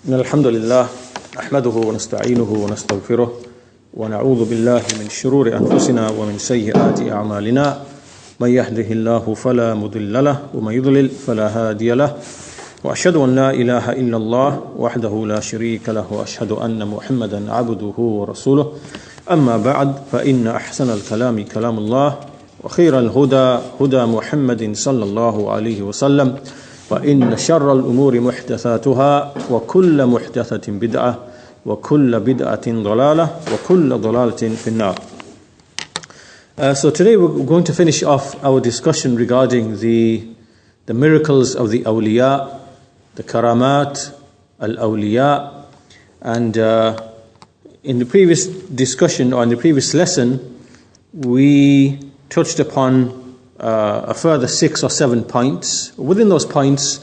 إن الحمد لله نحمده ونستعينه ونستغفره ونعوذ بالله من شرور أنفسنا ومن سيئات أعمالنا من يهده الله فلا مضل له ومن يضلل فلا هادي له وأشهد أن لا إله إلا الله وحده لا شريك له وأشهد أن محمدا عبده ورسوله أما بعد فإن أحسن الكلام كلام الله وخير الهدى هدى محمد صلى الله عليه وسلم وإن شر الأمور محدثاتها وكل محدثة بدعة وكل بدعة ضلالة وكل ضلالة في النار. So today we're going to finish off our discussion regarding the miracles of the awliya, the karamat, al-awliya, and in the previous discussion or in the previous lesson we touched upon a further 6 or 7 points. Within those points,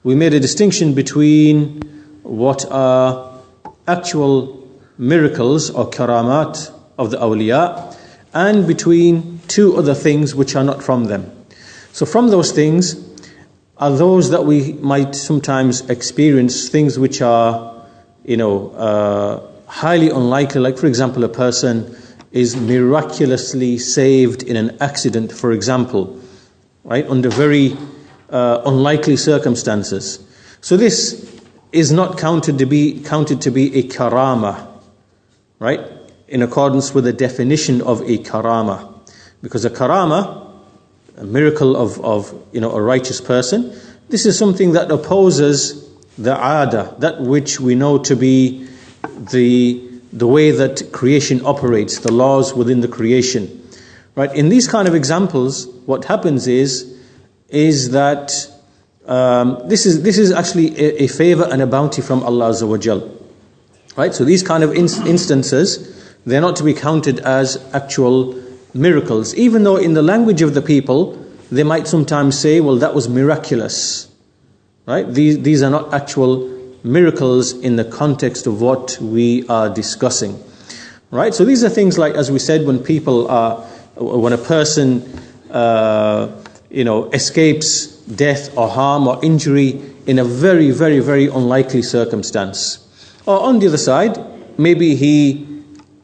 we made a distinction between what are actual miracles or karamat of the awliya and between 2 other things which are not from them. So from those things are those that we might sometimes experience, things which are, highly unlikely, like for example a person is miraculously saved in an accident, for example, right, under very unlikely circumstances. So this is not counted to be a karama, right, in accordance with the definition of a karama, because a karama, a miracle of a righteous person, this is something that opposes the ada, that which we know to be the way that creation operates, the laws within the creation. Right? In these kind of examples, what happens is that this is actually a favor and a bounty from Allah Azza wa Jal. Right? So these kind of instances, they're not to be counted as actual miracles, even though in the language of the people, they might sometimes say, well, that was miraculous. Right? These are not actual miracles in the context of what we are discussing, right? So these are things like, as we said, when a person escapes death or harm or injury in a very, very, very unlikely circumstance. Or on the other side, maybe he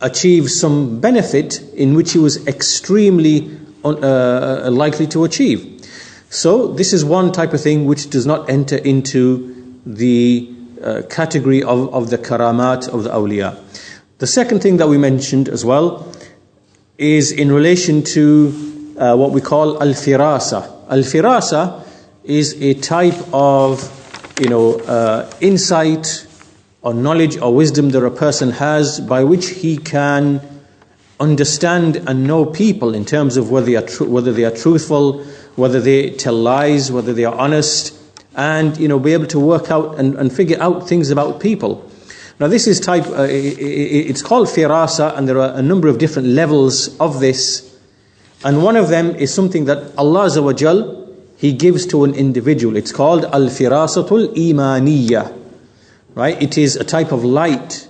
achieves some benefit in which he was extremely likely to achieve. So this is one type of thing which does not enter into the category of the karamat of the awliya. The second thing that we mentioned as well is in relation to what we call al-firasa. Al-firasa is a type of insight or knowledge or wisdom that a person has by which he can understand and know people in terms of whether they are truthful, whether they tell lies, whether they are honest, and be able to work out and figure out things about people. Now this is it's called firasa, and there are a number of different levels of this, and one of them is something that Allah Azza wa Jal, He gives to an individual. It's called al-firasatul imaniyya, right? It is a type of light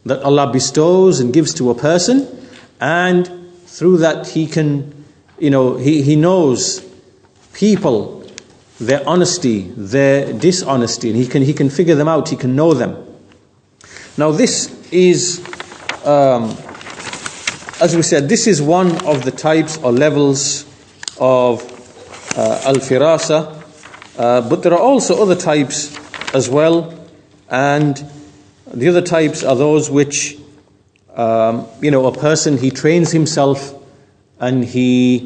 that Allah bestows and gives to a person, and through that he can, he knows people, their honesty, their dishonesty, and he can figure them out, he can know them. Now this is, as we said, this is one of the types or levels of al-firasa, but there are also other types as well, and the other types are those which, a person, he trains himself and he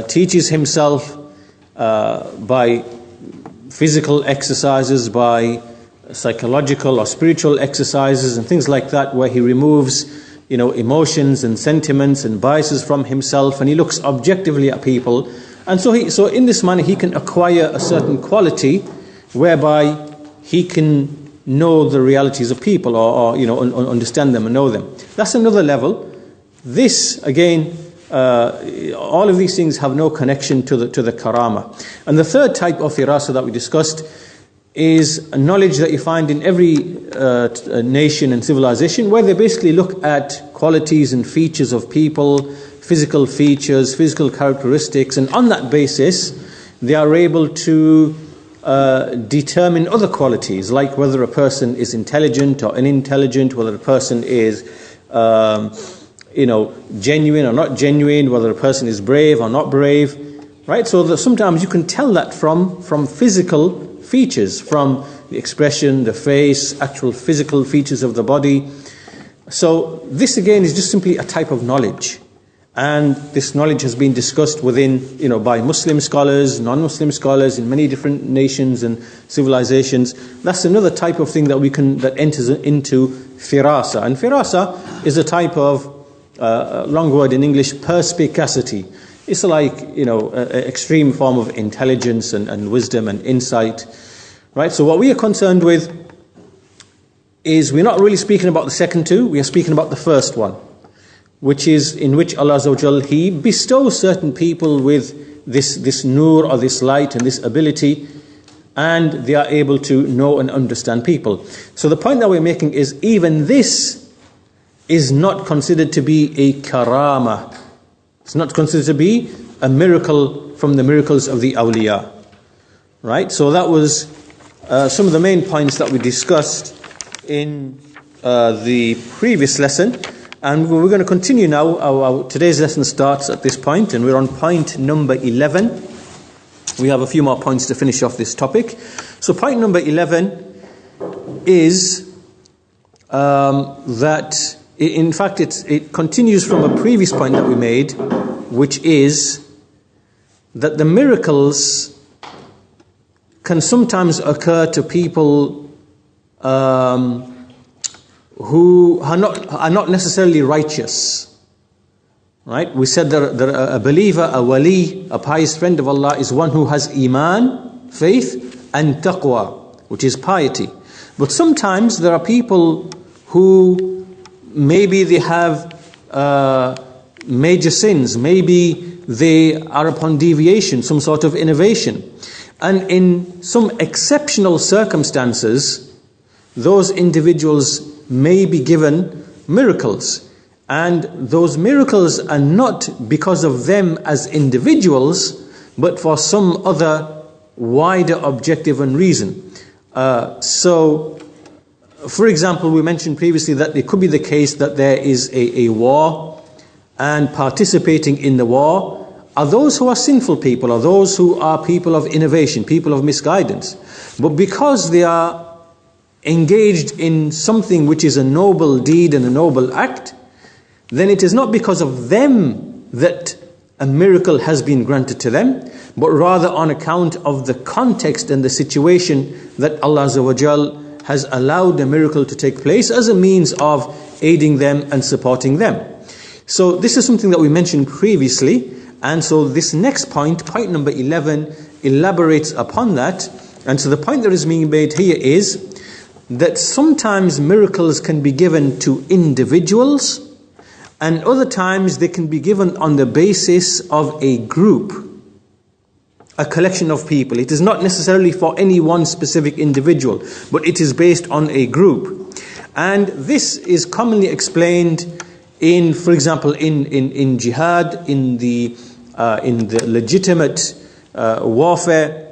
teaches himself by physical exercises, by psychological or spiritual exercises and things like that, where he removes, emotions and sentiments and biases from himself, and he looks objectively at people, and so in this manner he can acquire a certain quality whereby he can know the realities of people, or understand them and know them. That's another level. This again, all of these things have no connection to the karama. And the third type of firasa that we discussed is a knowledge that you find in every nation and civilization, where they basically look at qualities and features of people, physical features, physical characteristics, and on that basis they are able to determine other qualities, like whether a person is intelligent or unintelligent, whether a person is genuine or not genuine, whether a person is brave or not brave, right? So sometimes you can tell that from physical features, from the expression, the face, actual physical features of the body. So this again is just simply a type of knowledge. And this knowledge has been discussed within, by Muslim scholars, non-Muslim scholars in many different nations and civilizations. That's another type of thing that enters into firasa. And firasa is a type of, long word in English, perspicacity. It's like, an extreme form of intelligence and wisdom and insight. Right? So what we are concerned with is we're not really speaking about the second two, we are speaking about the first one, which is in which Allah Azza wa Jal, He bestows certain people with this nur or this light and this ability, and they are able to know and understand people. So the point that we're making is even this is not considered to be a karama. It's not considered to be a miracle from the miracles of the awliya. Right? So that was some of the main points that we discussed in the previous lesson. And we're going to continue now. Today's lesson starts at this point, and we're on point number 11. We have a few more points to finish off this topic. So point number 11 is that, in fact, it continues from a previous point that we made, which is that the miracles can sometimes occur to people who are not necessarily righteous. Right? We said that a believer, a wali, a pious friend of Allah is one who has iman, faith, and taqwa, which is piety. But sometimes there are people who maybe they have major sins, maybe they are upon deviation, some sort of innovation. And in some exceptional circumstances, those individuals may be given miracles. And those miracles are not because of them as individuals, but for some other wider objective and reason. So, for example, we mentioned previously that it could be the case that there is a war, and participating in the war are those who are sinful people, are those who are people of innovation, people of misguidance. But because they are engaged in something which is a noble deed and a noble act, then it is not because of them that a miracle has been granted to them, but rather on account of the context and the situation that Allah Azza wa Jal has allowed a miracle to take place as a means of aiding them and supporting them. So this is something that we mentioned previously, and so this next point, point number 11, elaborates upon that. And so the point that is being made here is that sometimes miracles can be given to individuals, and other times they can be given on the basis of a group, a collection of people. It is not necessarily for any one specific individual, but it is based on a group. And this is commonly explained in, for example, in jihad, in the legitimate warfare.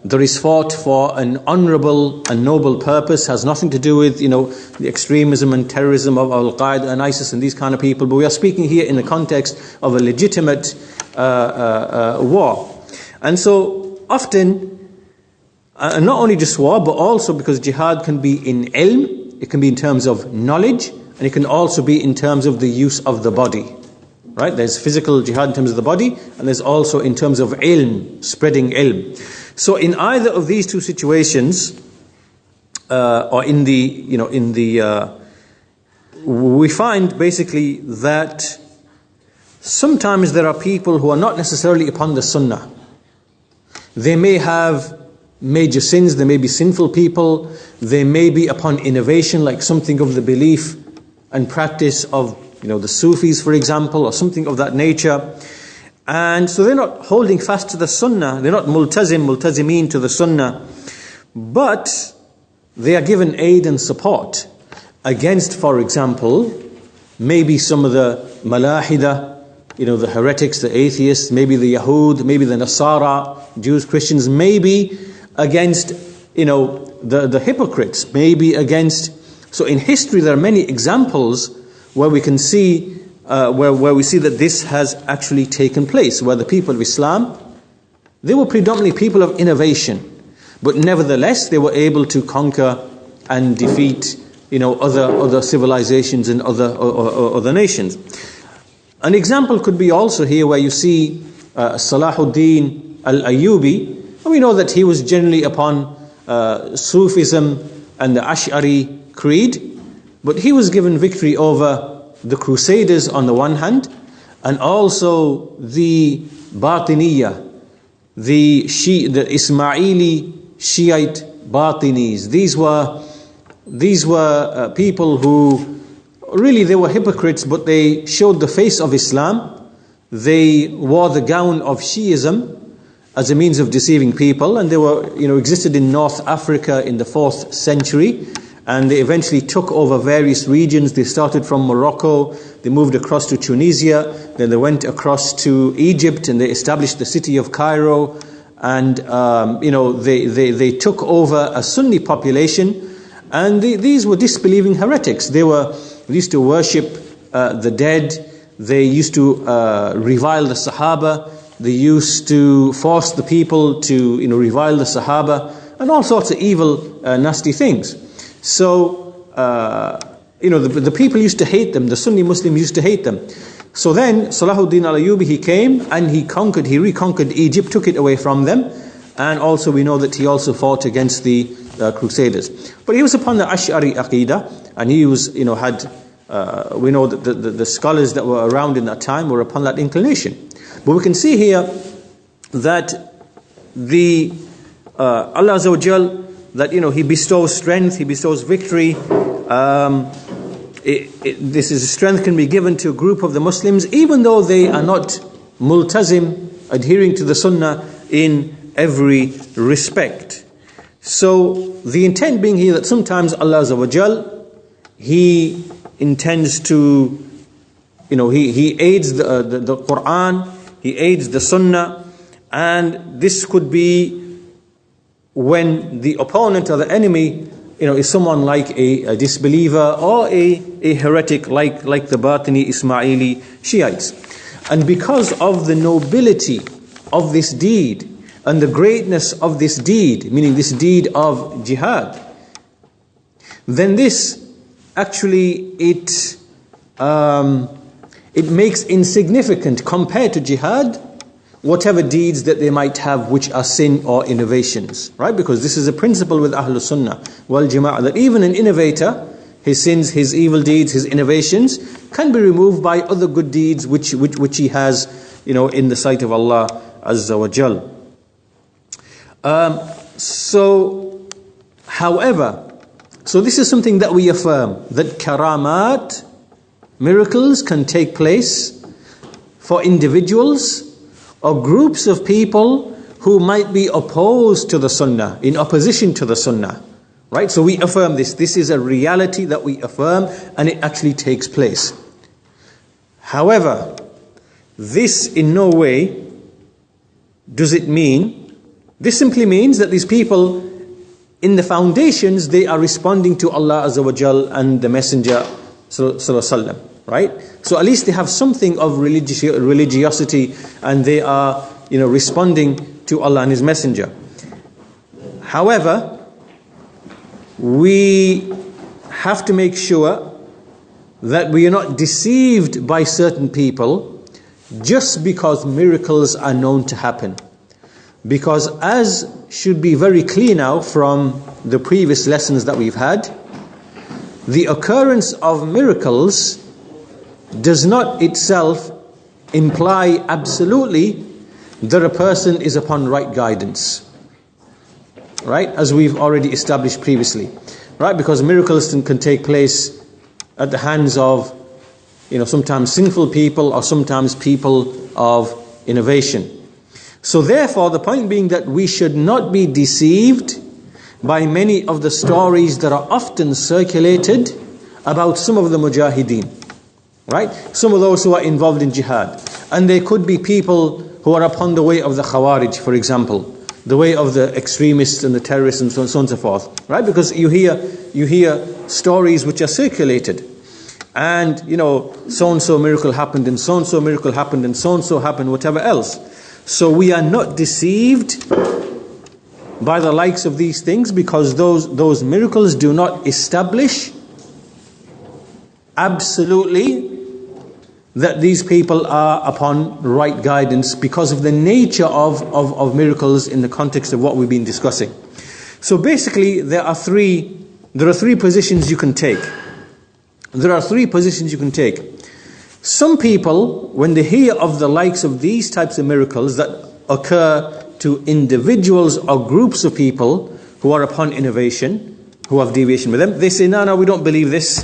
There is fought for an honorable and noble purpose, has nothing to do with, the extremism and terrorism of Al-Qaeda and ISIS and these kind of people. But we are speaking here in the context of a legitimate war. And so often, not only just war, but also because jihad can be in ilm, it can be in terms of knowledge, and it can also be in terms of the use of the body. Right? There's physical jihad in terms of the body, and there's also in terms of ilm, spreading ilm. So in either of these two situations, we find basically that sometimes there are people who are not necessarily upon the sunnah. They may have major sins, they may be sinful people, they may be upon innovation, like something of the belief and practice of the Sufis, for example, or something of that nature. And so they're not holding fast to the sunnah, they're not multazimeen to the sunnah, but they are given aid and support against, for example, maybe some of the malahida, the heretics, the atheists, maybe the Yahud, maybe the Nasara, Jews, Christians, maybe against, the hypocrites, maybe against. So in history there are many examples where we can see, where we see that this has actually taken place, where the people of Islam, they were predominantly people of innovation, but nevertheless they were able to conquer and defeat, other civilizations and other nations. An example could be also here where you see Salahuddin al-Ayyubi, and we know that he was generally upon Sufism and the Ash'ari creed, but he was given victory over the Crusaders on the one hand, and also the Batiniyyah, the Ismaili Shiite Batinis. These were people who really, they were hypocrites, but they showed the face of Islam. They wore the gown of Shiism as a means of deceiving people, and they were, existed in North Africa in the 4th century, and they eventually took over various regions. They started from Morocco, they moved across to Tunisia, then they went across to Egypt, and they established the city of Cairo, and they took over a Sunni population, and these were disbelieving heretics. They used to worship the dead. They used to revile the Sahaba. They used to force the people to revile the Sahaba, and all sorts of evil, nasty things. So the people used to hate them. The Sunni Muslims used to hate them. So then Salahuddin al-Ayyubi, he came and he reconquered Egypt, took it away from them, and also we know that he also fought against the Crusaders. But he was upon the Ash'ari Aqeedah, and he was, we know that the scholars that were around in that time were upon that inclination. But we can see here that Allah Azza wa Jal, that He bestows strength, He bestows victory. Strength can be given to a group of the Muslims, even though they are not multazim, adhering to the Sunnah in every respect. So the intent being here that sometimes Allah Azza wa Jal, He intends to, He aids the Quran, He aids the Sunnah, and this could be when the opponent or the enemy, is someone like a disbeliever or a heretic like the Batini Ismaili Shiites. And because of the nobility of this deed and the greatness of this deed, meaning this deed of jihad, then this actually it makes insignificant compared to jihad whatever deeds that they might have which are sin or innovations, right? Because this is a principle with Ahlul Sunnah wal Jama'ah, that even an innovator, his sins, his evil deeds, his innovations can be removed by other good deeds which he has, in the sight of Allah Azza wa Jal. So this is something that we affirm, that karamat, miracles, can take place for individuals or groups of people who might be opposed to the Sunnah, in opposition to the Sunnah, right? So we affirm this. This is a reality that we affirm, and it actually takes place. However, this in no way does it mean, this simply means that these people, in the foundations, they are responding to Allah Azza wa Jal and the Messenger Sallallahu Alaihi Wasallam. Right? So at least they have something of religiosity, and they are, responding to Allah and His Messenger. However, we have to make sure that we are not deceived by certain people just because miracles are known to happen. Because as should be very clear now from the previous lessons that we've had, the occurrence of miracles does not itself imply absolutely that a person is upon right guidance, right? As we've already established previously, right? Because miracles can take place at the hands of, sometimes sinful people or sometimes people of innovation. So therefore, the point being that we should not be deceived by many of the stories that are often circulated about some of the mujahideen. Right? Some of those who are involved in jihad. And there could be people who are upon the way of the Khawarij, for example, the way of the extremists and the terrorists and so on and so forth, right? Because you hear stories which are circulated, and so-and-so miracle happened, and so-and-so miracle happened, and so-and-so happened, whatever else. So we are not deceived by the likes of these things, because those miracles do not establish absolutely that these people are upon right guidance, because of the nature of miracles in the context of what we've been discussing. So basically there are three positions you can take. There are three positions you can take. Some people, when they hear of the likes of these types of miracles that occur to individuals or groups of people who are upon innovation, who have deviation with them, they say, no, we don't believe this.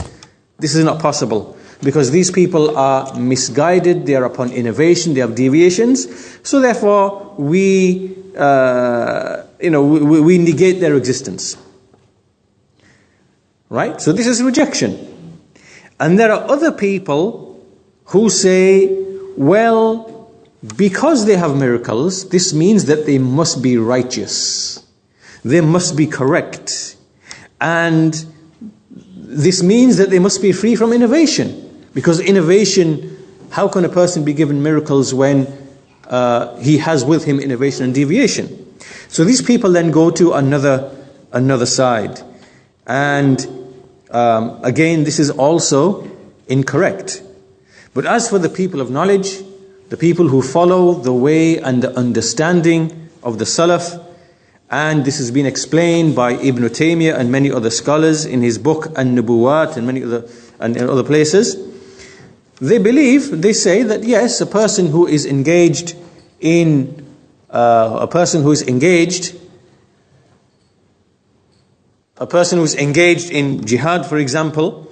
This is not possible. Because these people are misguided, they are upon innovation, they have deviations. So therefore, we negate their existence. Right? So this is rejection. And there are other people who say, well, because they have miracles, this means that they must be righteous. They must be correct. And this means that they must be free from innovation. Because innovation, how can a person be given miracles when he has with him innovation and deviation? So these people then go to another side. And again, this is also incorrect. But as for the people of knowledge, the people who follow the way and the understanding of the Salaf, and this has been explained by Ibn Taymiyyah and many other scholars in his book An-Nubuwat and in other places, they say that yes, a person who is engaged in jihad, for example,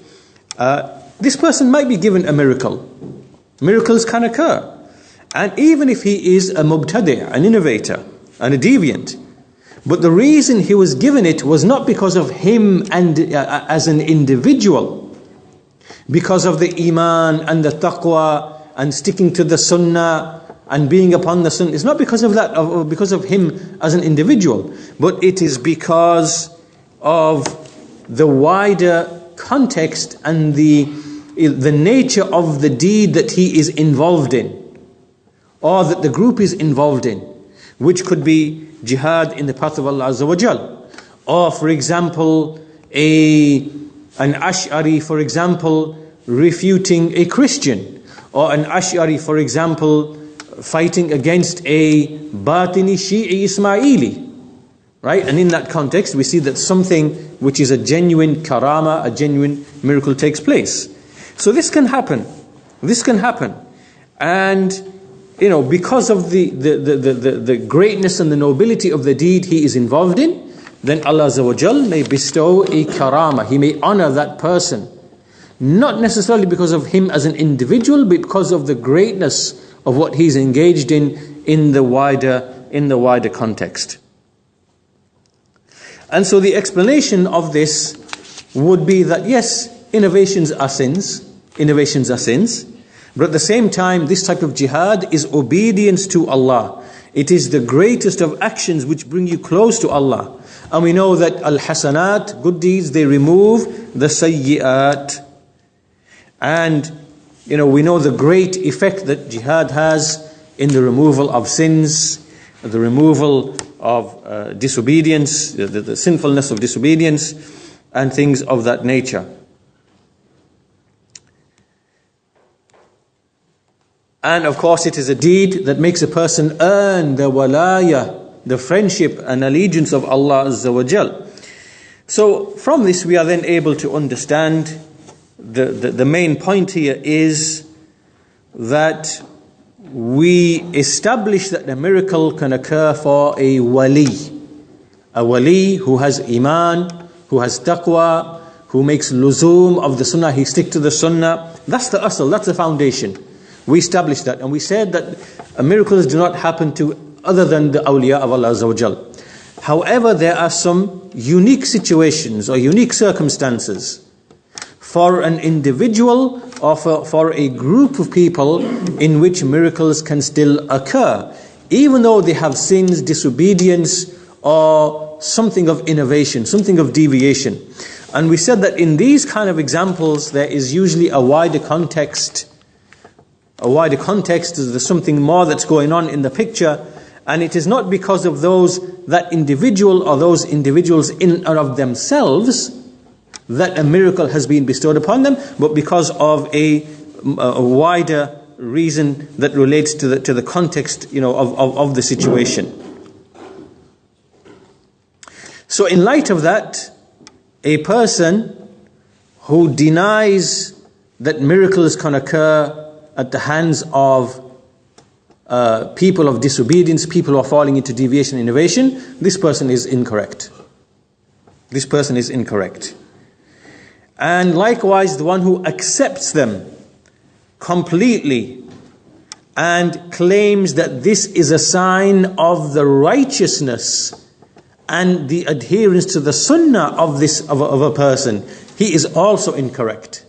this person might be given a miracle. Miracles can occur. And even if he is a mubtadi', an innovator, and a deviant, but the reason he was given it was not because of him and as an individual, because of the iman and the taqwa and sticking to the sunnah and being upon the sunnah. It's not because of that, or because of him as an individual, but it is because of the wider context and the nature of the deed that he is involved in, or that the group is involved in, which could be jihad in the path of Allah Azza wa Jal, or for example an Ash'ari, for example, refuting a Christian, or an Ash'ari, for example, fighting against a Batini Shi'i Ismaili, right? And in that context we see that something which is a genuine karama, a genuine miracle takes place. So this can happen. And because of the greatness and the nobility of the deed he is involved in, then Allah Azza wa Jal may bestow a karama. He may honor that person, not necessarily because of him as an individual, but because of the greatness of what he's engaged in the wider context. And so the explanation of this would be that yes, innovations are sins, but at the same time, this type of jihad is obedience to Allah. It is the greatest of actions which bring you close to Allah. And we know that al-hasanat, good deeds, they remove the sayyi'at. And we know the great effect that jihad has in the removal of sins, the removal of disobedience, the sinfulness of disobedience, and things of that nature. And of course it is a deed that makes a person earn the walaya, the friendship and allegiance of Allah Azza wa Jal. So from this we are then able to understand the main point here is that we establish that the miracle can occur for a wali who has iman, who has taqwa, who makes luzum of the sunnah, he stick to the sunnah. That's the asl, that's the foundation. We established that, and we said that miracles do not happen to other than the awliya of Allah Azza wa Jal. However, there are some unique situations or unique circumstances. for an individual or for a group of people in which miracles can still occur, even though they have sins, disobedience, or something of innovation, something of deviation. And we said that in these kind of examples, there is usually a wider context. A wider context is there's something more that's going on in the picture, and it is not because of that individual or those individuals in and of themselves that a miracle has been bestowed upon them, but because of a wider reason that relates to the context, of the situation. So in light of that, a person who denies that miracles can occur at the hands of people of disobedience, people who are falling into deviation and innovation, this person is incorrect. This person is incorrect. And likewise, the one who accepts them completely and claims that this is a sign of the righteousness and the adherence to the sunnah of a person, he is also incorrect.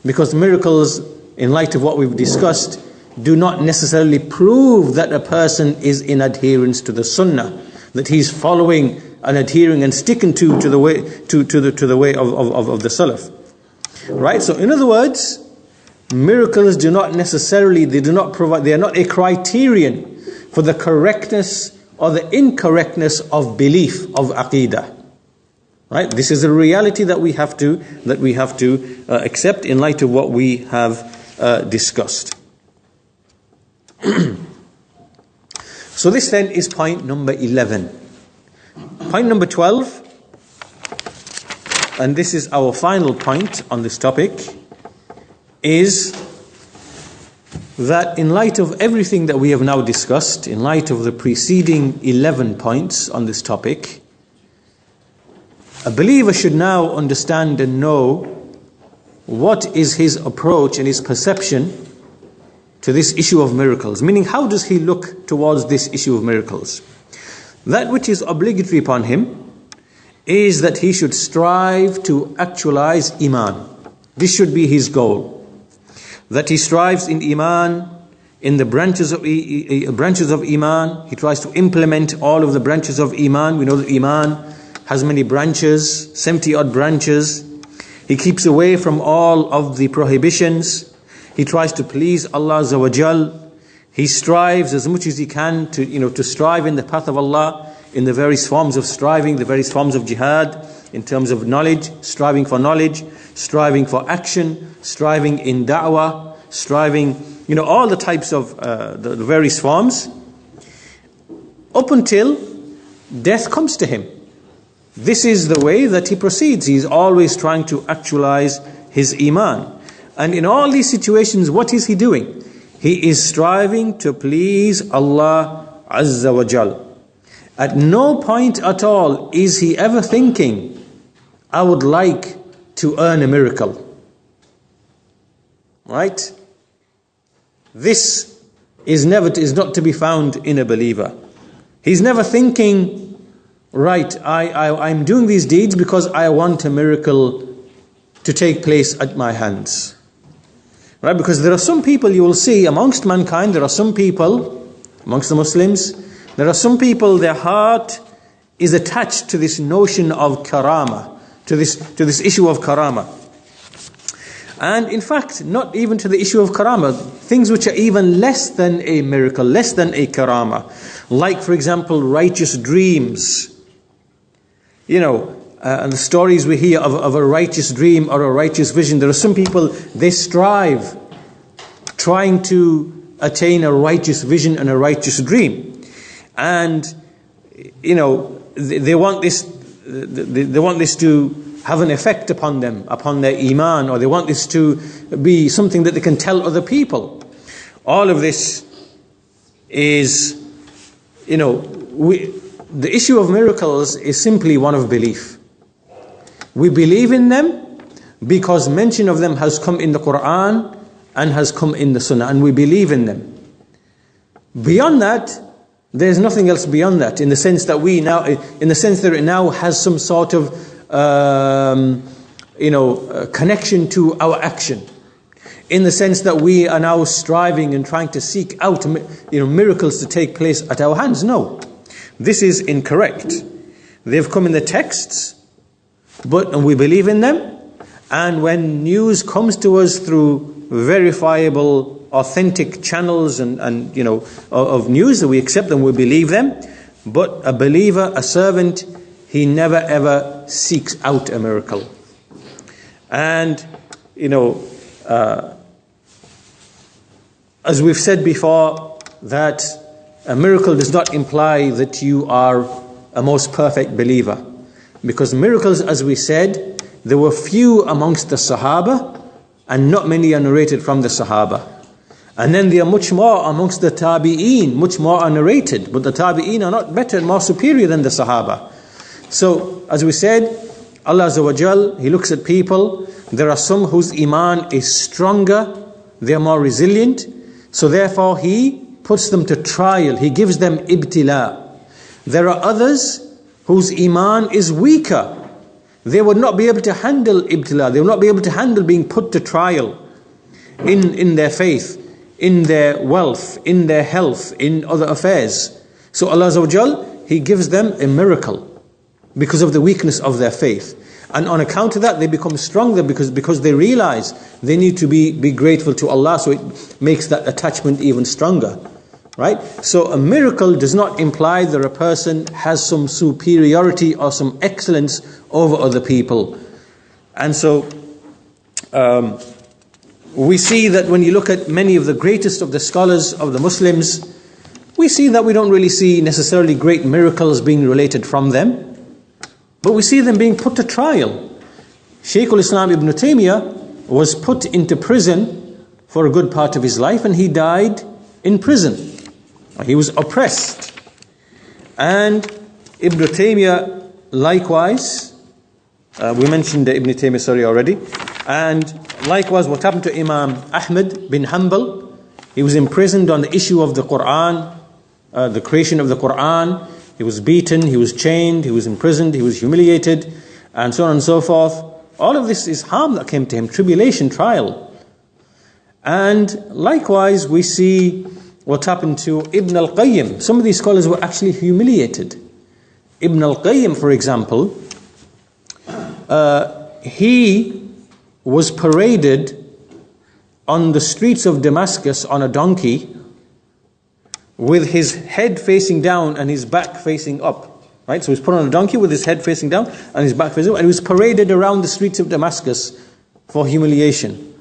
Because miracles, in light of what we've discussed, do not necessarily prove that a person is in adherence to the sunnah, that he's following and adhering and sticking to the way to the way of the salaf. Right? So in other words, miracles do not necessarily, they are not a criterion for the correctness or the incorrectness of belief, of aqeedah. Right? This is a reality that we have to accept in light of what we have discussed. So this then is point number 11. Point number 12, and this is our final point on this topic, is that in light of everything that we have now discussed, in light of the preceding 11 points on this topic, a believer should now understand and know what is his approach and his perception to this issue of miracles. Meaning, how does he look towards this issue of miracles? That which is obligatory upon him is that he should strive to actualize Iman. This should be his goal. That he strives in Iman, in the branches of Iman. He tries to implement all of the branches of Iman. We know that Iman has many branches, 70 odd branches. He keeps away from all of the prohibitions. He tries to please Allah Azza wa Jal. He strives as much as he can to strive in the path of Allah, in the various forms of striving, the various forms of jihad, in terms of knowledge, striving for action, striving in da'wah, striving, all the types of the various forms, up until death comes to him. This is the way that he proceeds. He is always trying to actualize his Iman. And in all these situations, what is he doing? He is striving to please Allah Azza wa Jal. At no point at all is he ever thinking, I would like to earn a miracle. Right? This is not to be found in a believer. He's never thinking, right, I'm doing these deeds because I want a miracle to take place at my hands. Right? Because there are some people you will see amongst mankind, there are some people, amongst the Muslims, there are some people, their heart is attached to this notion of karama, to this issue of karama. And in fact, not even to the issue of karama, things which are even less than a miracle, less than a karama. Like, for example, righteous dreams. And the stories we hear of a righteous dream or a righteous vision. There are some people, they strive trying to attain a righteous vision and a righteous dream. And, they want this to have an effect upon them, upon their Iman, or they want this to be something that they can tell other people. All of this is, the issue of miracles is simply one of belief. We believe in them because mention of them has come in the Quran and has come in the Sunnah, and we believe in them. Beyond that, there's nothing else beyond that, in the sense that it now has some sort of connection to our action, in the sense that we are now striving and trying to seek out miracles to take place at our hands. No, this is incorrect. They've come in the texts, and we believe in them. And when news comes to us through verifiable, authentic channels and of news, that we accept them, we believe them. But a believer, a servant, he never ever seeks out a miracle. And as we've said before, that a miracle does not imply that you are a most perfect believer. Because miracles, as we said, there were few amongst the Sahaba, and not many are narrated from the Sahaba. And then there are much more amongst the Tabi'een, much more are narrated, but the Tabi'een are not better and more superior than the Sahaba. So, as we said, Allah Azza wa Jal, He looks at people. There are some whose Iman is stronger, they are more resilient, so therefore He puts them to trial, He gives them ibtila. There are others whose Iman is weaker. They would not be able to handle ibtila, they would not be able to handle being put to trial in their faith, in their wealth, in their health, in other affairs. So Allah Azza wa Jal, He gives them a miracle because of the weakness of their faith. And on account of that, they become stronger because they realize they need to be grateful to Allah, so it makes that attachment even stronger. Right? So a miracle does not imply that a person has some superiority or some excellence over other people. And so we see that when you look at many of the greatest of the scholars of the Muslims, we see that we don't really see necessarily great miracles being related from them, but we see them being put to trial. Shaykh al-Islam Ibn Taymiyyah was put into prison for a good part of his life, and he died in prison. He was oppressed. And Ibn Taymiyyah likewise, we mentioned Ibn Taymiyyah already, and likewise what happened to Imam Ahmad bin Hanbal. He was imprisoned on the issue of the Quran, the creation of the Quran. He was beaten, he was chained, he was imprisoned, he was humiliated, and so on and so forth. All of this is harm that came to him, tribulation, trial. And likewise we see what happened to Ibn al-Qayyim. Some of these scholars were actually humiliated. Ibn al-Qayyim, for example, he was paraded on the streets of Damascus on a donkey with his head facing down and his back facing up. Right? So he was put on a donkey with his head facing down and his back facing up, and he was paraded around the streets of Damascus for humiliation.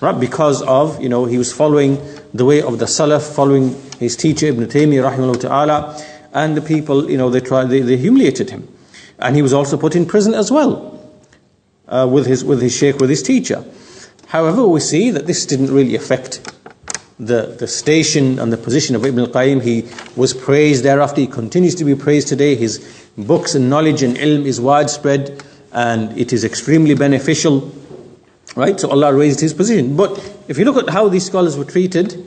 Right? Because of, he was following the way of the Salaf, following his teacher Ibn Taymiyyah rahimahullah ta'ala, and the people, they humiliated him. And he was also put in prison as well, with his sheikh, with his teacher. However, we see that this didn't really affect the station and the position of Ibn al-Qayyim. He was praised thereafter, he continues to be praised today. His books and knowledge and ilm is widespread, and it is extremely beneficial. Right? So Allah raised his position. But if you look at how these scholars were treated,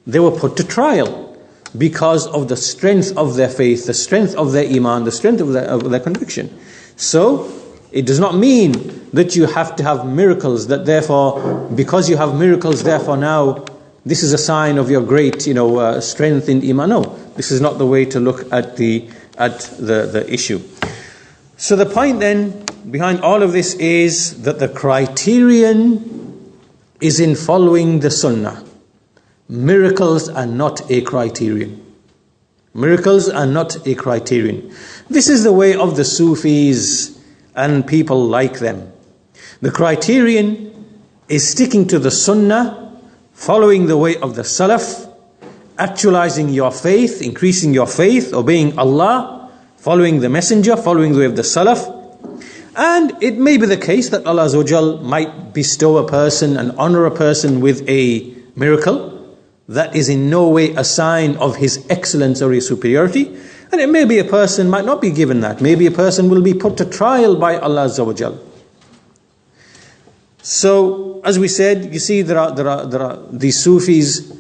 they were put to trial because of the strength of their faith, the strength of their iman, the strength of their conviction. So it does not mean that you have to have miracles, that therefore, because you have miracles, therefore now this is a sign of your great strength in iman. No, this is not the way to look at the issue. So the point then behind all of this is that the criterion is in following the sunnah. Miracles are not a criterion. Miracles are not a criterion. This is the way of the Sufis and people like them. The criterion is sticking to the sunnah, following the way of the Salaf, actualizing your faith, increasing your faith, obeying Allah, following the messenger, following the way of the Salaf. And it may be the case that Allah Azza wa Jal might bestow a person and honor a person with a miracle that is in no way a sign of his excellence or his superiority. And it may be a person might not be given that. Maybe a person will be put to trial by Allah Azza wa Jal. So, as we said, you see there are these Sufis,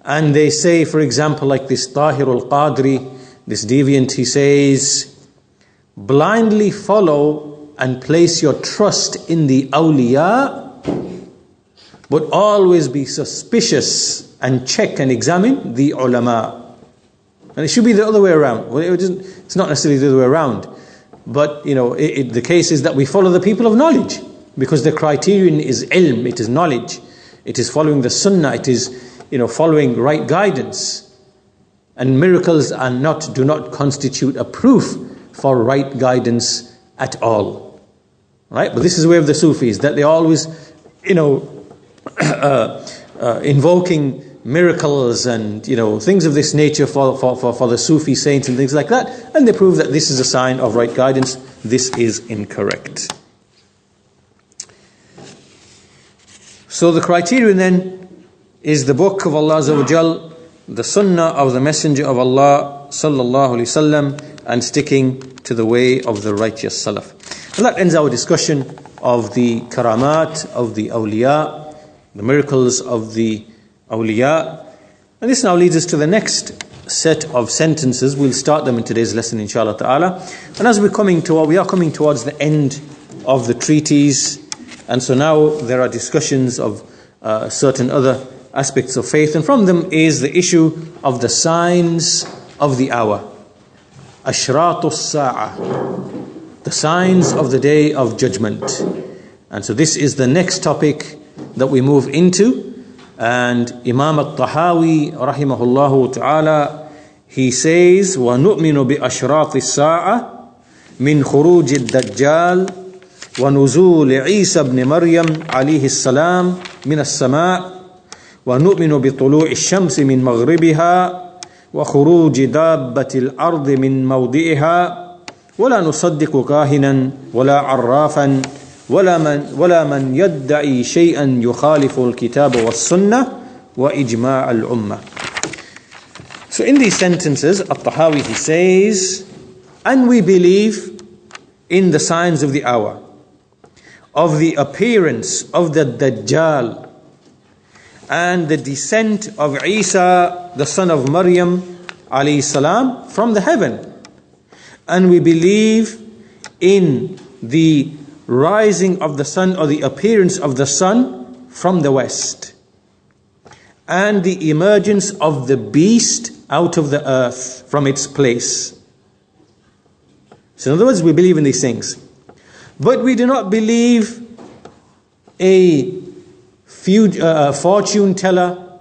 and they say, for example, like this Tahir al-Qadri, this deviant, he says, blindly follow and place your trust in the awliya, but always be suspicious and check and examine the ulama. And it should be the other way around. Well, it's not necessarily the other way around, but the case is that we follow the people of knowledge, because the criterion is ilm, it is knowledge, it is following the sunnah, it is following right guidance. And miracles do not constitute a proof for right guidance at all. Right? But this is the way of the Sufis, that they always, invoking miracles and things of this nature for the Sufi saints and things like that, and they prove that this is a sign of right guidance. This is incorrect. So the criterion then is the book of Allah Azza wa Jal, the sunnah of the Messenger of Allah sallallahu alaihi wasallam, and sticking to the way of the righteous salaf. And that ends our discussion of the karamat of the awliya, the miracles of the awliya. And this now leads us to the next set of sentences. We'll start them in today's lesson, inshallah ta'ala. And as we are coming towards the end of the treatise, and so now there are discussions of certain other aspects of faith, and from them is the issue of the signs of the hour. Ashratu as-sa'ah, the signs of the day of judgment. And so this is the next topic that we move into. And Imam al-Tahaawiyyah rahimahullahu ta'ala, he says, وَنُؤْمِنُ بِأَشْرَاطِ السَّاعَةِ مِنْ خُرُوجِ الدَّجَّالِ وَنُزُولِ عِيسَى بْنِ مَرْيَمَ عَلَيْهِ السَّلَامِ مِنَ السَّمَاءِ ونؤمن بطلوع الشمس من مغربها وخروج دابة الأرض من موضعها ولا نصدق كاهنا ولا عرافا ولا من يدعي شيئا يخالف الكتاب والسنة وإجماع الأمة. So in these sentences, At-Tahawi, he says, and we believe in the signs of the hour, of the appearance of the Dajjal, and the descent of Isa, the son of Maryam alayhi salam, from the heaven. And we believe in the rising of the sun, or the appearance of the sun from the west, and the emergence of the beast out of the earth from its place. So in other words, we believe in these things. But we do not believe a fortune teller,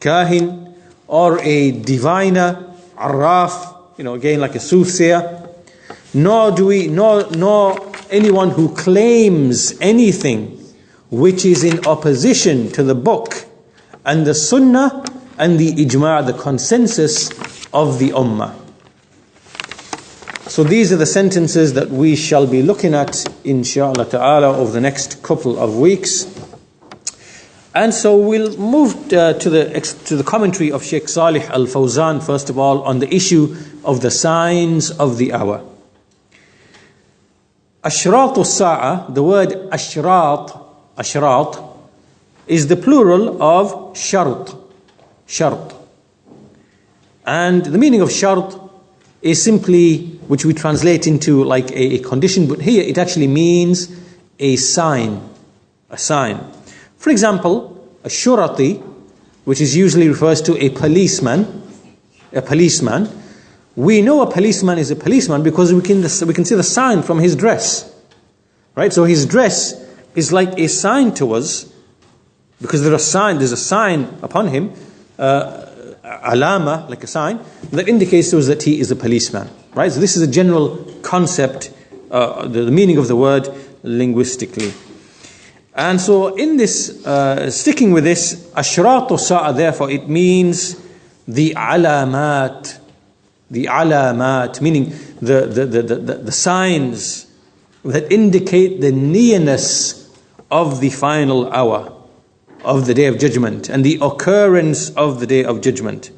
kahin, or a diviner, arraf, again like a soothsayer, nor anyone who claims anything which is in opposition to the book and the sunnah and the ijma', the consensus of the ummah. So these are the sentences that we shall be looking at, inshaAllah ta'ala, over the next couple of weeks. And so we'll move to the commentary of Sheikh Salih Al-Fawzan, first of all, on the issue of the signs of the hour. Ashratu as-sa'ah, the word ashrat, is the plural of shart. And the meaning of shart is simply, which we translate into like a condition, but here it actually means a sign. For example, a shurati, which is usually refers to a policeman. We know a policeman is a policeman because we can see the sign from his dress, right? So his dress is like a sign to us, because there's a sign upon him, alama, like a sign that indicates to us that he is a policeman, right? So this is a general concept, the meaning of the word linguistically. And so in this, sticking with this, ashratu sa'a, therefore it means the alamat, meaning the signs that indicate the nearness of the final hour of the Day of Judgment and the occurrence of the Day of Judgment.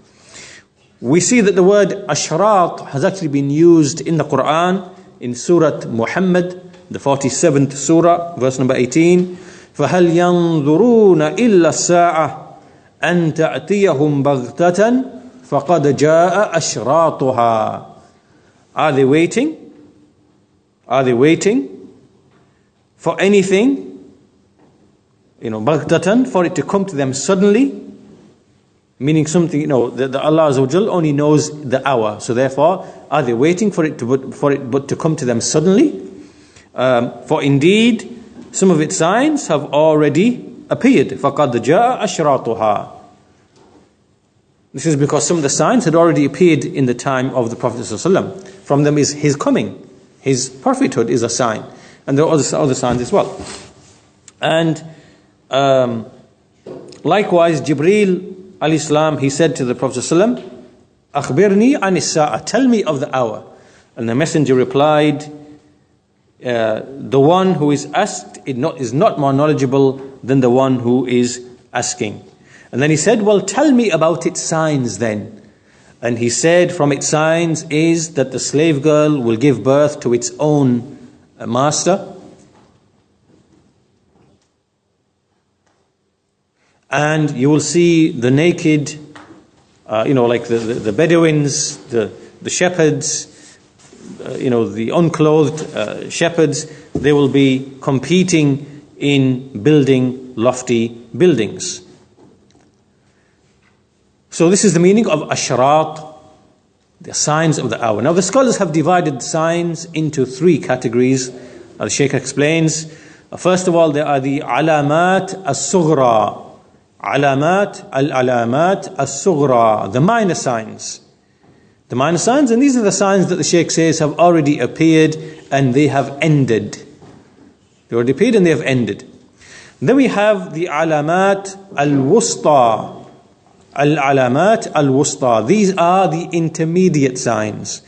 We see that the word ashrat has actually been used in the Quran in Surah Muhammad, the 47th Surah, verse number 18. فَهَلْ يَنظُرُونَ إِلَّا السَّاعَةَ أَن تَأْتِيَهُمْ بَغْتَةً فَقَدْ جَاءَ أَشْرَاطُهَا. Are they waiting for anything, baghtatan, for it to come to them suddenly, meaning something, that Allah Azza wa Jal only knows the hour. So therefore, are they waiting for it to come to them suddenly? For indeed, some of its signs have already appeared. فَقَدْ جَاءَ أَشْرَاطُهَا. This is because some of the signs had already appeared in the time of the Prophet ﷺ. From them is his coming. His prophethood is a sign. And there are other signs as well. And likewise, Jibreel alayhi salam, he said to the Prophet ﷺ, أَخْبِرْنِي عَنِ السَّاعَةِ, tell me of the hour. And the messenger replied, the one who is asked is not more knowledgeable than the one who is asking. And then he said, well, tell me about its signs then. And he said, from its signs is that the slave girl will give birth to its own master. And you will see the naked, like the Bedouins, the shepherds, the unclothed shepherds, they will be competing in building lofty buildings. So this is the meaning of ashrat, the signs of the hour. Now the scholars have divided signs into three categories. The Shaykh explains, first of all, there are the alamat as-sughra, alamat as-sughra, the minor signs. The minor signs, and these are the signs that the Shaykh says have already appeared and they have ended. They already appeared and they have ended. Then we have the alamat al-wusta. Al-alamat al-wusta. These are the intermediate signs.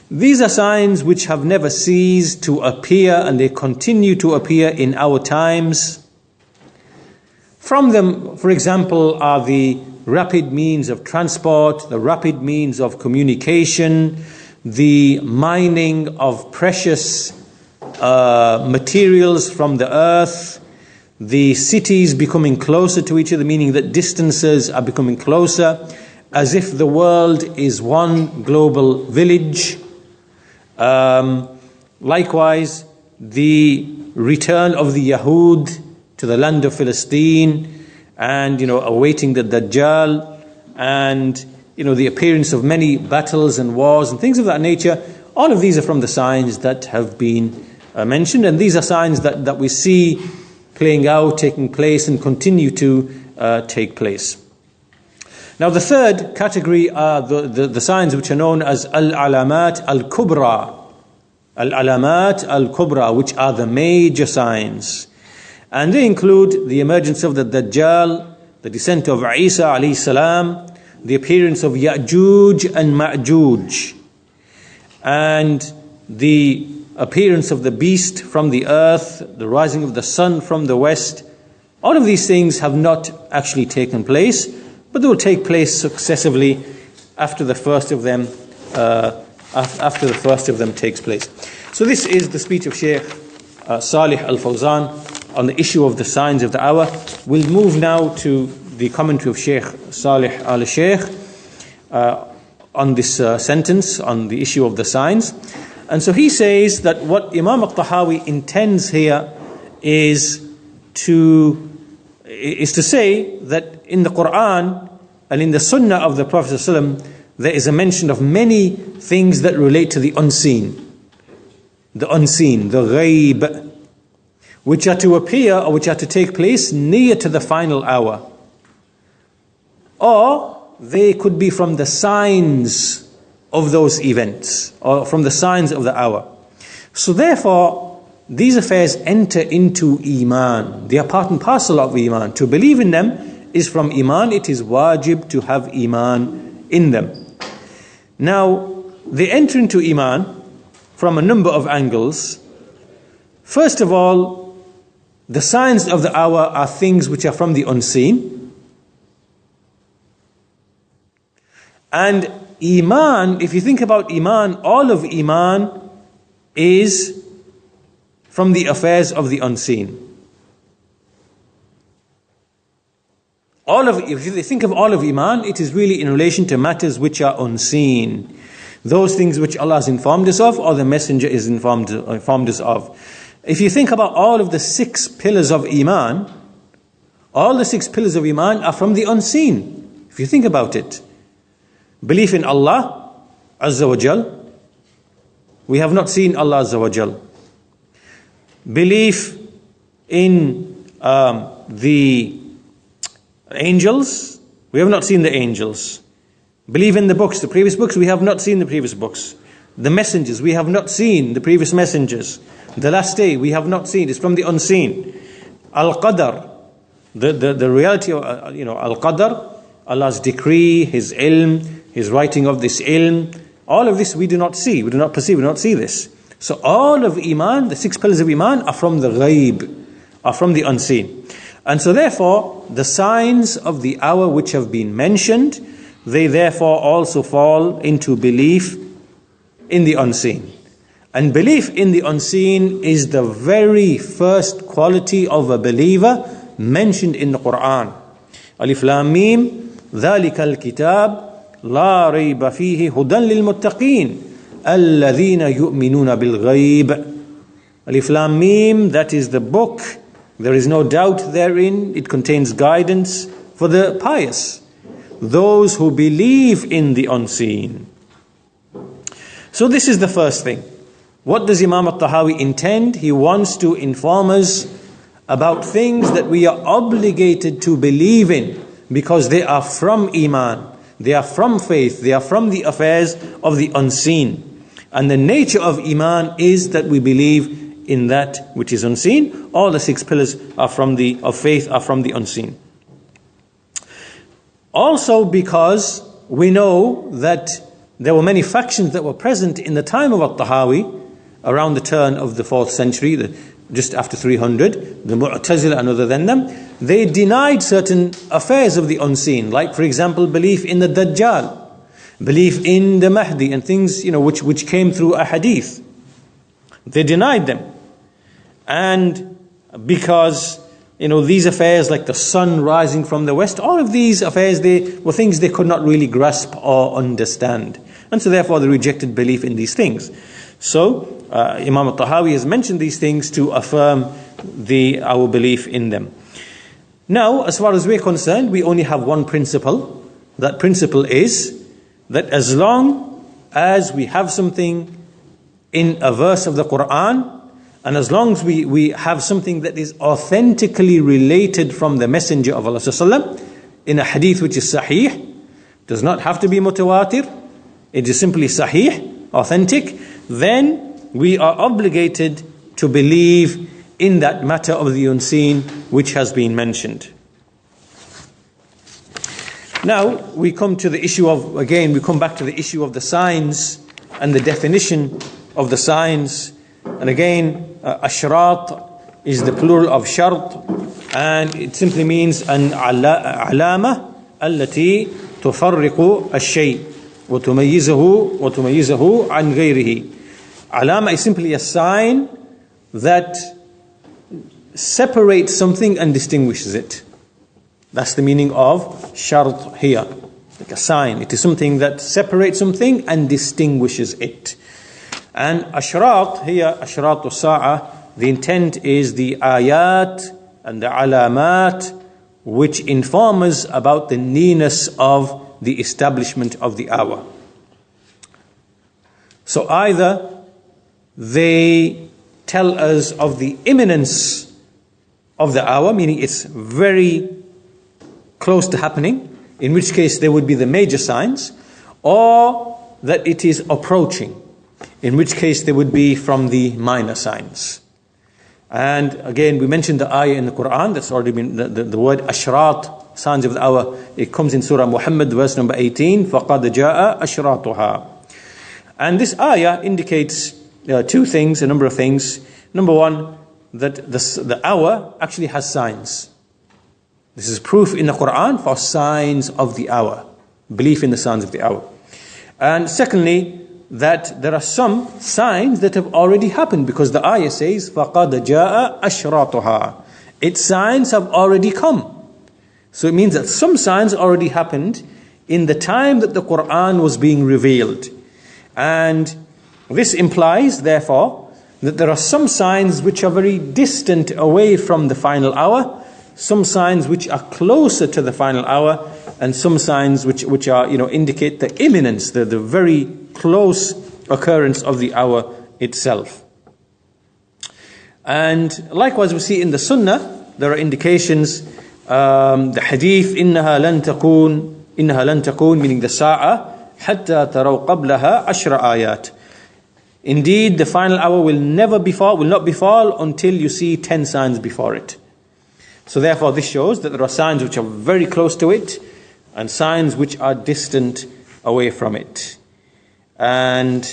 These are signs which have never ceased to appear and they continue to appear in our times. From them, for example, are the rapid means of transport, the rapid means of communication, the mining of precious materials from the earth, the cities becoming closer to each other, meaning that distances are becoming closer, as if the world is one global village. Likewise, the return of the Yahud to the land of Palestine, and awaiting the Dajjal, and the appearance of many battles and wars and things of that nature. All of these are from the signs that have been mentioned, and these are signs that we see playing out, taking place, and continue to take place. Now the third category are the signs which are known as al-alamat al-kubra. Al-alamat al-kubra, which are the major signs. And they include the emergence of the Dajjal, the descent of Isa alayhi salam, the appearance of Ya'juj and Ma'juj, and the appearance of the beast from the earth, the rising of the sun from the west. All of these things have not actually taken place, but they will take place successively after the first of them takes place. So this is the speech of Shaykh Salih Al-Fawzan on the issue of the signs of the hour. We'll move now to the commentary of Shaykh Salih Al-Shaykh on this sentence, on the issue of the signs. And so he says that what Imam Al-Tahaawi intends here is to say that in the Quran and in the Sunnah of the Prophet ﷺ, there is a mention of many things that relate to the unseen, the ghaib, which are to appear or which are to take place near to the final hour. Or they could be from the signs of those events, or from the signs of the hour. So therefore, these affairs enter into Iman. They are part and parcel of Iman. To believe in them is from Iman. It is wajib to have Iman in them. Now, they enter into Iman from a number of angles. First of all, the signs of the hour are things which are from the unseen. And Iman, if you think about Iman, all of Iman is from the affairs of the unseen. If you think of all of Iman, it is really in relation to matters which are unseen. Those things which Allah has informed us of, or the Messenger is informed us of. If you think about all of the 6 pillars of Iman, all the 6 pillars of Iman are from the unseen. If you think about it. Belief in Allah Azza wa Jal. We have not seen Allah Azza wa Jal. Belief in the angels. We have not seen the angels. Believe in the books, the previous books. We have not seen the previous books. The messengers, we have not seen the previous messengers. The last day, we have not seen. It's from the unseen. Al-Qadar, the reality of, Al-Qadar, Allah's decree, His ilm, His writing of this ilm. All of this we do not see, we do not perceive, we do not see this. So all of Iman, the 6 pillars of Iman are from the ghaib, are from the unseen. And so therefore, the signs of the hour which have been mentioned, they therefore also fall into belief in the unseen. And belief in the unseen is the very first quality of a believer mentioned in the Quran. Alif Lam Mim, ذَلِكَ الْكِتَابِ لَا رَيْبَ فِيهِ هُدًى لِلْمُتَّقِينَ الَّذِينَ يُؤْمِنُونَ بِالْغَيْبِ. Alif Lam Mim, that is the book. There is no doubt therein. It contains guidance for the pious, those who believe in the unseen. So this is the first thing. What does Imam al-Tahawi intend? He wants to inform us about things that we are obligated to believe in because they are from Iman, they are from faith, they are from the affairs of the unseen. And the nature of Iman is that we believe in that which is unseen. All the 6 pillars of faith are from the unseen. Also because we know that there were many factions that were present in the time of al-Tahawi, around the turn of the 4th century, just after 300, the Mu'tazila and other than them, they denied certain affairs of the unseen, like for example belief in the Dajjal, belief in the Mahdi and things which came through a hadith. They denied them. And because these affairs like the sun rising from the west, all of these affairs, they were things they could not really grasp or understand. And so therefore they rejected belief in these things. So Imam al-Tahawi has mentioned these things to affirm our belief in them. Now, as far as we're concerned, we only have one principle. That principle is that as long as we have something in a verse of the Quran, and as long as we have something that is authentically related from the Messenger of Allah ﷺ, in a hadith which is sahih, does not have to be mutawatir, it is simply sahih, authentic, then we are obligated to believe in that matter of the unseen which has been mentioned. Now we come to the issue of, again, we come back to the issue of the signs and the definition of the signs. And again, ashrat is the plural of shart, and it simply means an alama allati tufarriqu ash-shay wa tumayyizuhu an ghayrihi. Alama is simply a sign that separates something and distinguishes it. That's the meaning of shart here, like a sign. It is something that separates something and distinguishes it. And ashrat here, ashrat as-sa'a, the intent is the ayat and the alamat which inform us about the nearness of the establishment of the hour. So either they tell us of the imminence of the hour, meaning it's very close to happening, in which case there would be the major signs, or that it is approaching, in which case they would be from the minor signs. And again, we mentioned the ayah in the Quran that's already been, the word ashrat, signs of the hour, it comes in Surah Muhammad, verse number 18, فَقَدْ جَاءَ أَشْرَاطُهَا. And this ayah indicates two things, a number of things. Number one, that the hour actually has signs. This is proof in the Quran for signs of the hour, belief in the signs of the hour. And secondly, that there are some signs that have already happened, because the ayah says, فَقَدْ جَاءَ أَشْرَاطُهَا. Its signs have already come. So it means that some signs already happened in the time that the Quran was being revealed. And this implies, therefore, that there are some signs which are very distant away from the final hour, some signs which are closer to the final hour, and some signs which are, indicate the imminence, the very close occurrence of the hour itself. And likewise, we see in the Sunnah, there are indications, the hadith, إِنَّهَا لَن تَكُونَ, meaning the sa'a, حَتَّى تَرَوْا قَبْلَهَا عَشْرَ آيَاتٍ. Indeed, the final hour will not befall until you see 10 signs before it. So therefore, this shows that there are signs which are very close to it, and signs which are distant away from it. And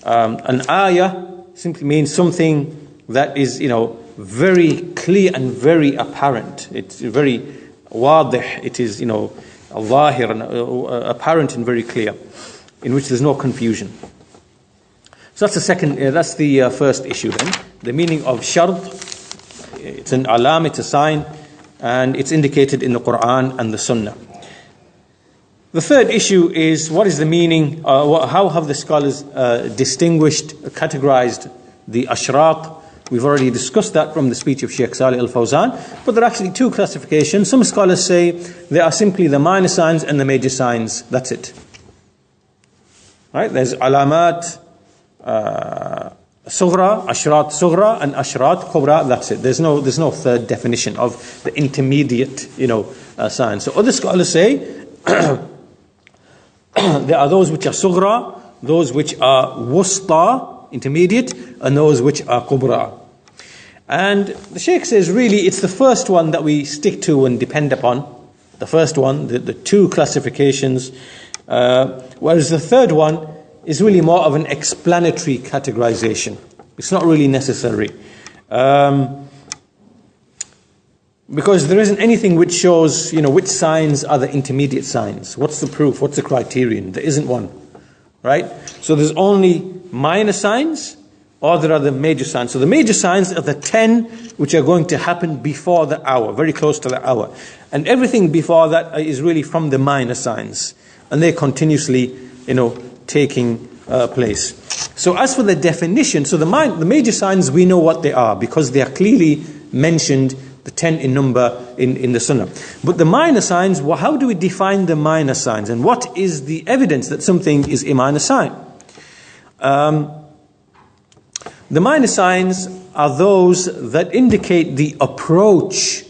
an ayah simply means something that is, very clear and very apparent. It's very wadih. It is, zahir and apparent and very clear, in which there's no confusion. So that's the first issue then. The meaning of shart, it's an alam, it's a sign, and it's indicated in the Quran and the Sunnah. The third issue is, what is the meaning, how have the scholars categorized the ashrat? We've already discussed that from the speech of Sheikh Salih al-Fawzan, but there are actually two classifications. Some scholars say they are simply the minor signs and the major signs, that's it. Right? There's alamat, sughra, ashrat sughra, and ashrat kubra, that's it. There's no third definition of the intermediate, signs. So other scholars say there are those which are sughra, those which are wusta, intermediate, and those which are kubra. And the Shaykh says really it's the first one that we stick to and depend upon. The first one, the two classifications, whereas the third one is really more of an explanatory categorization. It's not really necessary. Because there isn't anything which shows, which signs are the intermediate signs. What's the proof? What's the criterion? There isn't one. Right? So there's only minor signs, or there are the major signs. So the major signs are the 10 which are going to happen before the hour, very close to the hour. And everything before that is really from the minor signs. And they're continuously, taking place. So as for the definition, so the major signs, we know what they are because they are clearly mentioned, the 10 in number in the Sunnah. But the minor signs, how do we define the minor signs? And what is the evidence that something is a minor sign? The minor signs are those that indicate the approach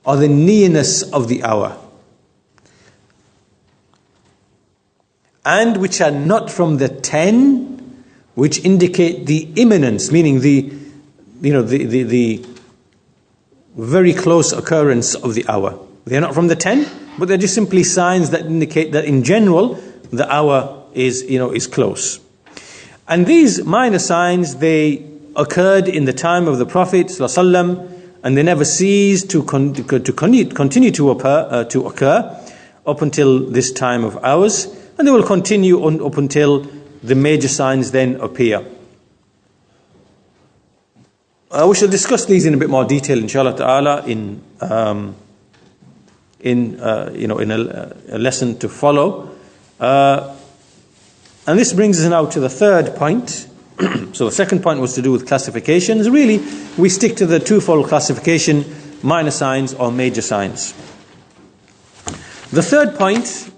or the nearness of the hour, and which are not from the 10 which indicate the imminence, meaning the very close occurrence of the hour. They're not from the 10, but they're just simply signs that indicate that in general the hour is close. And these minor signs, they occurred in the time of the Prophet ﷺ, and they never ceased to continue to occur up until this time of ours, and they will continue up until the major signs then appear. We shall discuss these in a bit more detail, inshallah ta'ala, in a lesson to follow. And this brings us now to the third point. So the second point was to do with classifications. Really, we stick to the twofold classification, minor signs or major signs. The third point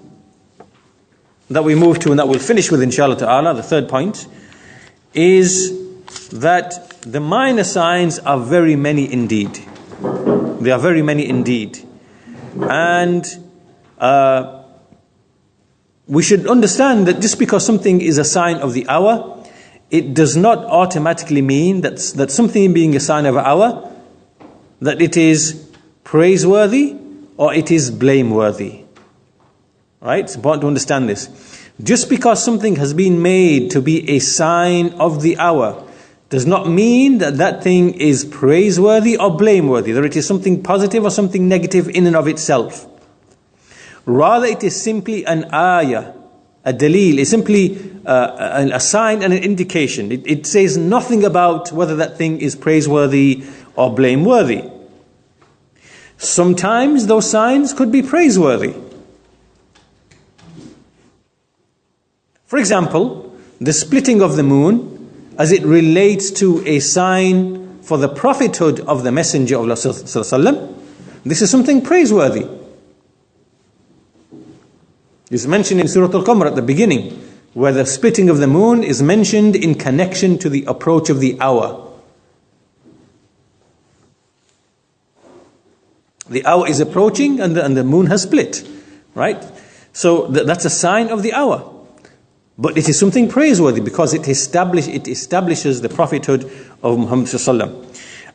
that we move to and that we'll finish with, inshallah ta'ala, the third point is that the minor signs are very many indeed. They are very many indeed. And we should understand that just because something is a sign of the hour, it does not automatically mean that something being a sign of an hour, that it is praiseworthy or it is blameworthy. Right? It's important to understand this. Just because something has been made to be a sign of the hour does not mean that thing is praiseworthy or blameworthy, that it is something positive or something negative in and of itself. Rather, it is simply an ayah, a dalil. It's simply a sign and an indication. It says nothing about whether that thing is praiseworthy or blameworthy. Sometimes those signs could be praiseworthy. For example, the splitting of the moon as it relates to a sign for the prophethood of the Messenger of Allah sallallahu alaihi wasallam, this is something praiseworthy. It's mentioned in Surah Al-Qamar at the beginning, where the splitting of the moon is mentioned in connection to the approach of the hour. The hour is approaching and the moon has split, right? So that's a sign of the hour. But it is something praiseworthy because it establishes the prophethood of Muhammad sallallahu alaihi wasallam.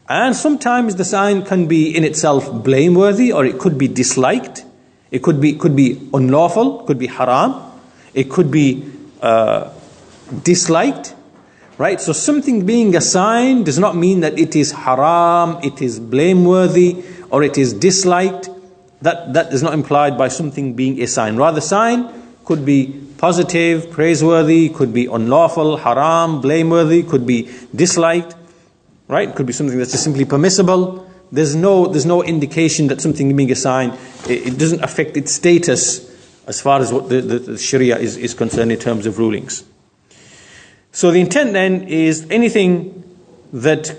And sometimes the sign can be in itself blameworthy, or it could be disliked. It could be unlawful, could be haram. It could be disliked, right? So something being a sign does not mean that it is haram, it is blameworthy, or it is disliked. That is not implied by something being a sign. Rather, sign could be positive, praiseworthy, could be unlawful, haram, blameworthy, could be disliked, right? Could be something that's just simply permissible. There's no indication that something being a sign, it doesn't affect its status as far as what the Sharia is concerned in terms of rulings. So the intent then is anything that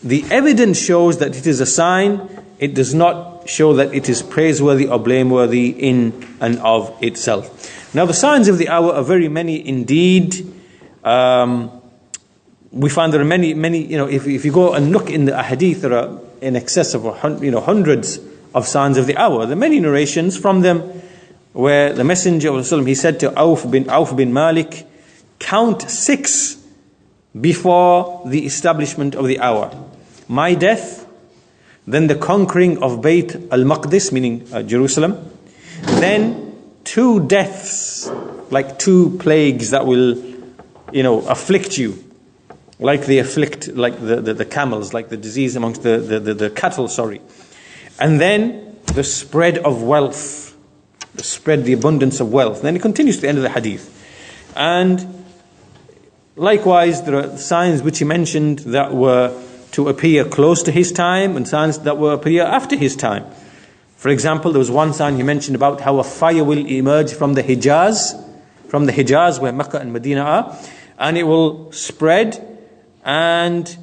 the evidence shows that it is a sign, it does not show that it is praiseworthy or blameworthy in and of itself. Now the signs of the hour are very many indeed. We find there are many, if you go and look in the hadith, there are in excess of hundreds of signs of the hour. There are many narrations from them where the Messenger of Allah, he said to Auf bin Malik, count 6 before the establishment of the hour. My death, then the conquering of Bayt al-Maqdis, meaning Jerusalem, then 2 deaths, like 2 plagues that will, afflict you, like they afflict like the camels, like the disease amongst the cattle, and then the spread of wealth, the abundance of wealth. Then it continues to the end of the hadith. And likewise, there are signs which he mentioned that were to appear close to his time and signs that will appear after his time. For example, there was one sign he mentioned about how a fire will emerge from the Hijaz where Mecca and Medina are, and it will spread, and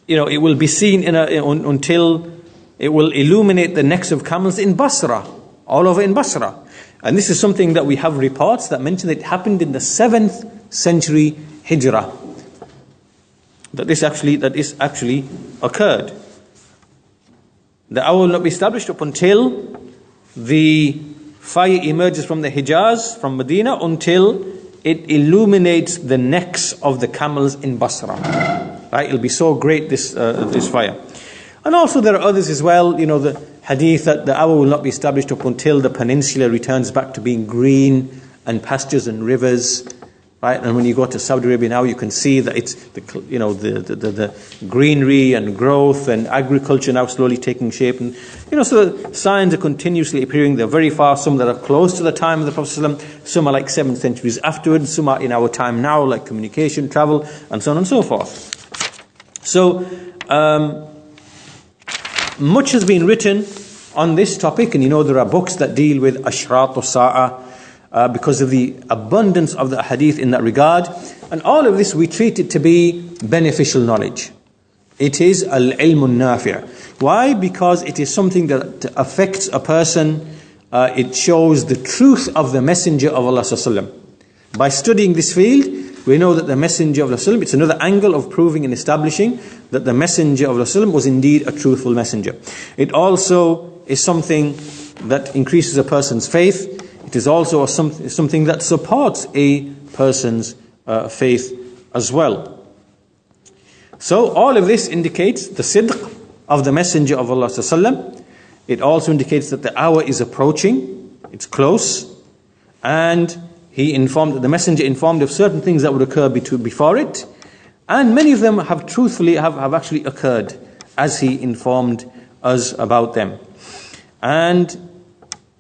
it will be seen until it will illuminate the necks of camels in Basra, all over in Basra. And this is something that we have reports that mention that it happened in the 7th century Hijrah. That this actually occurred. The hour will not be established up until the fire emerges from the Hijaz, from Medina, until it illuminates the necks of the camels in Basra. Right? It'll be so great, this fire. And also there are others as well, the hadith that the hour will not be established up until the peninsula returns back to being green and pastures and rivers. Right? And when you go to Saudi Arabia now, you can see that it's the greenery and growth and agriculture now slowly taking shape. And so the signs are continuously appearing. They're very far. Some that are close to the time of the Prophet ﷺ, some are like 7 centuries afterwards. Some are in our time now, like communication, travel, and so on and so forth. So much has been written on this topic, and there are books that deal with Ashrat al-Sa'ah. Because of the abundance of the hadith in that regard. And all of this we treat it to be beneficial knowledge. It is al-ilm al-nafi'. Why? Because it is something that affects a person. It shows the truth of the Messenger of Allah sallallahu alaihi wasallam. By studying this field, we know that the Messenger of Allah sallallahu alaihi wasallam, it's another angle of proving and establishing that the Messenger of Allah sallallahu alaihi wasallam was indeed a truthful messenger. It also is something that increases a person's faith. It is also something that supports a person's faith as well. So all of this indicates the sidq of the Messenger of Allah sallallahu alaihi wasallam. It also indicates that the hour is approaching, it's close, and the Messenger informed of certain things that would occur before it, and many of them have actually occurred as he informed us about them. And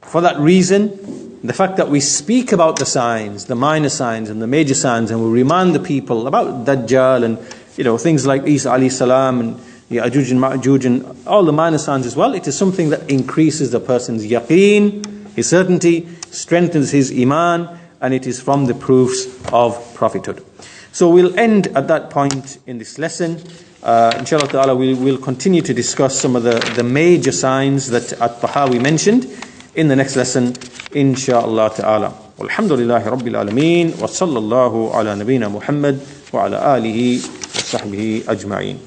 for that reason, the fact that we speak about the signs, the minor signs and the major signs, and we remind the people about Dajjal and things like Isa alayhi salam and Ya'juj and Ma'juj and all the minor signs as well, it is something that increases the person's yaqeen, his certainty, strengthens his iman, and it is from the proofs of prophethood. So we'll end at that point in this lesson. Inshallah ta'ala, we will continue to discuss some of the major signs that At-Tahawi mentioned in the next lesson, inshallah ta'ala. Walhamdulillahi Rabbil Alameen, wa sallallahu ala nabiyyina Muhammad wa ala alihi wa sahbihi ajma'in.